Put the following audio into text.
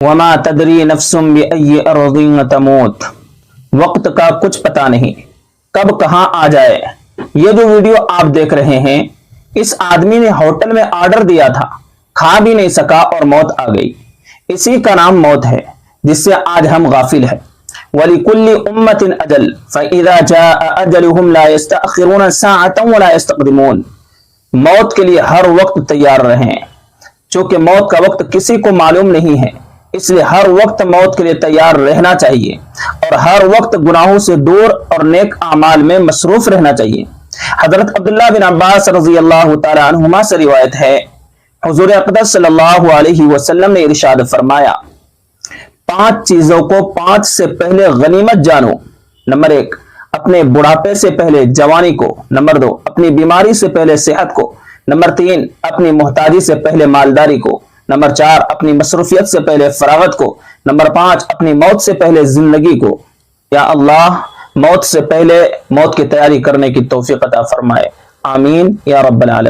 وما تدری نفس بأی ارض تموت، وقت کا کچھ پتہ نہیں کب کہاں آ جائے۔ یہ جو ویڈیو آپ دیکھ رہے ہیں، اس آدمی نے ہوٹل میں آرڈر دیا تھا، کھا بھی نہیں سکا اور موت آ گئی۔ اسی کا نام موت ہے جس سے آج ہم غافل ہیں۔ وَلِكُلِّ أُمَّةٍ أَجَلٌ فَإِذَا جَاءَ أَجَلُهُمْ لَا يَسْتَأْخِرُونَ سَاعَةً وَلَا يَسْتَقْدِمُونَ۔ موت کے لیے ہر وقت تیار رہیں، چونکہ موت کا وقت کسی کو معلوم نہیں ہے، اس لیے ہر وقت موت کے لیے تیار رہنا چاہیے اور ہر وقت گناہوں سے دور اور نیک اعمال میں مصروف رہنا چاہیے۔ حضرت عبداللہ بن عباس رضی اللہ تعالی عنہما سے روایت ہے، حضور اقدس صلی اللہ علیہ وسلم نے ارشاد فرمایا، 5 چیزوں کو 5 سے پہلے غنیمت جانو۔ نمبر 1، اپنے بڑھاپے سے پہلے جوانی کو۔ نمبر 2، اپنی بیماری سے پہلے صحت کو۔ نمبر 3، اپنی محتاجی سے پہلے مالداری کو۔ نمبر 4، اپنی مصروفیت سے پہلے فراغت کو۔ نمبر 5، اپنی موت سے پہلے زندگی کو۔ یا اللہ موت سے پہلے موت کی تیاری کرنے کی توفیق عطا فرمائے، آمین یا رب العالمین۔